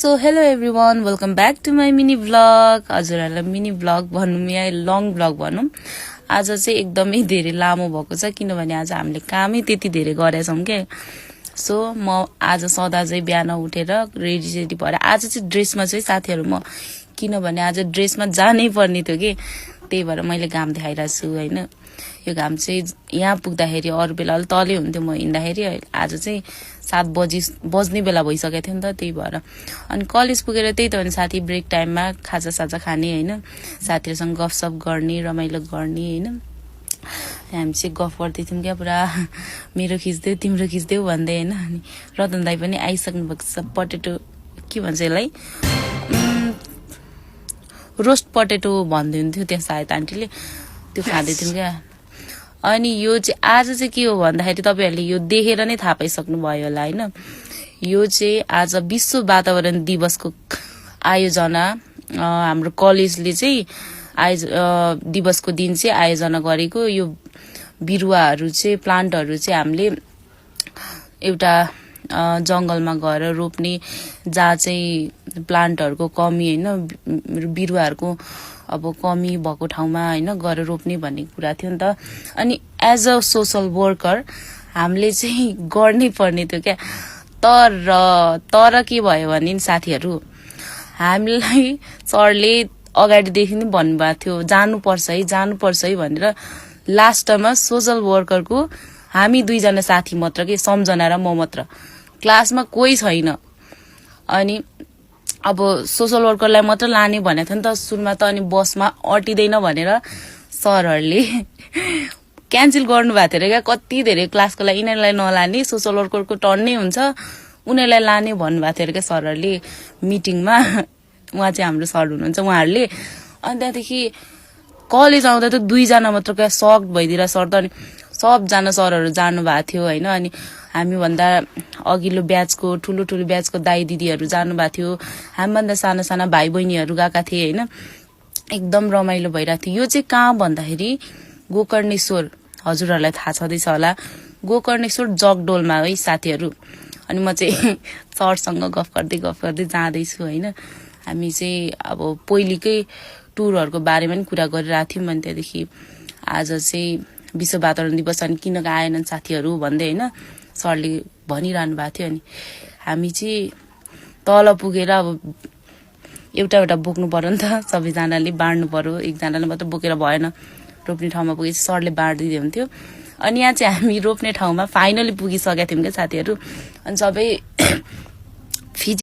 So hello everyone, welcome back to my mini vlog. हजुरहरूलाई mini vlog भनौँ या long vlog भनौँ। आज चाहिँ एकदमै धेरै लामो भएको छ किनभने आज हामीले कामै त्यति धेरै गरेछौँ के। सो म आज सदा चाहिँ बिहान उठेर रेडी भएर आज चाहिँ ड्रेसमा चाहिँ साथीहरू म किनभने आज ड्रेसमा जानै पर्ने थियो कि, त्यही भएर मैले घाम देखाइरहेको छु होइन। यो घाम चाहिँ यहाँ पुग्दाखेरि अरू बेला अलिक तलै हुन्थ्यो म हिँड्दाखेरि, आज चाहिँ 7 बज्ने बेला भइसकेको थियो नि त, त्यही भएर। अनि कलेज पुगेर त्यही त भने साथी ब्रेक टाइममा खाजा खाने होइन, साथीहरूसँग गफसफ गर्ने, रमाइलो गर्ने होइन। हामी चाहिँ गफ गर्दै थियौँ क्या, पुरा मेरो खिच्देऊ तिम्रो खिच्देऊ भन्दै होइन। अनि रतन दाई पनि आइसक्नु भएको छ, पटेटो के भन्छ यसलाई, रोस्ट पटेटो भन्दै हुन्थ्यो त्यहाँ सायद आन्टीले, त्यो खाँदै थियौँ क्या। अनि यो चाहिँ आज चाहिँ के हो भन्दाखेरि तपाईँहरूले यो देखेर नै थाहा पाइसक्नु भयो होला होइन। यो चाहिँ आज विश्व वातावरण दिवसको आयोजना हाम्रो कलेजले चाहिँ दिवसको दिन चाहिँ आयोजना गरेको। यो बिरुवाहरू चाहिँ प्लान्टहरू चाहिँ हामीले एउटा जङ्गलमा गएर रोप्ने, जहाँ चाहिँ प्लान्टहरूको कमी होइन, बिरुवाहरूको अब कमी भएको ठाउँमा होइन गएर रोप्ने भन्ने कुरा थियो नि त। अनि एज अ सोसल वर्कर हामीले चाहिँ गर्नै पर्ने थियो क्या। तर के भयो भने साथीहरू, हामीलाई सरले अगाडिदेखि नै भन्नुभएको थियो जानुपर्छ है भनेर। लास्टमा सोसल वर्करको हामी 2जना साथी मात्र के, सम्झना र म मात्र, क्लासमा कोही छैन। अनि अब सोसल वर्करलाई मात्र लाने भनेको थियो नि त सुरुमा त। अनि बसमा अटिँदैन भनेर सरहरूले क्यान्सल गर्नुभएको थियो क्या। कति धेरै क्लासको लागि यिनीहरूलाई नलाने, सोसल वर्करको टर्न नै हुन्छ, उनीहरूलाई लाने भन्नुभएको थियो क्या सरहरूले मिटिङमा। उहाँ चाहिँ हाम्रो सर हुनुहुन्छ उहाँहरूले। अनि त्यहाँदेखि कलेज आउँदा त 2जना मात्र क्या, सक्ड भइदिएर सर त। अनि सबजना सरहरू जानुभएको थियो होइन। अनि हामीभन्दा अघिल्लो ब्याचको ठुलो ब्याचको दाई दिदीहरू जानुभएको थियो, हामीभन्दा साना भाइ बहिनीहरू गएका थिए होइन। एकदम रमाइलो भइरहेको थियो। यो चाहिँ कहाँ भन्दाखेरि गोकर्णेश्वर, हजुरहरूलाई थाहा छँदैछ होला, गोकर्णेश्वर जगडोलमा है साथीहरू। अनि म चाहिँ सरसँग गफ गर्दै जाँदैछु होइन। हामी चाहिँ अब पहिलेकै टुरहरूको बारेमा पनि कुरा गरिरहेको थियौँ। अनि त्यहाँदेखि आज चाहिँ विश्व वातावरण दिवस, अनि किन आएनन् साथीहरू भन्दै होइन सरले भनिरहनु भएको थियो। अनि हामी चाहिँ तल पुगेर अब एउटा बोक्नु पर्यो नि त, सबैजनाले बाँड्नु पर्यो, एकजनाले मात्र बोकेर भएन। रोप्ने ठाउँमा पुगेपछि सरले बाँडिदिँदै हुन्थ्यो। अनि यहाँ चाहिँ हामी रोप्ने ठाउँमा फाइनली पुगिसकेका थियौँ क्या साथीहरू। अनि सबै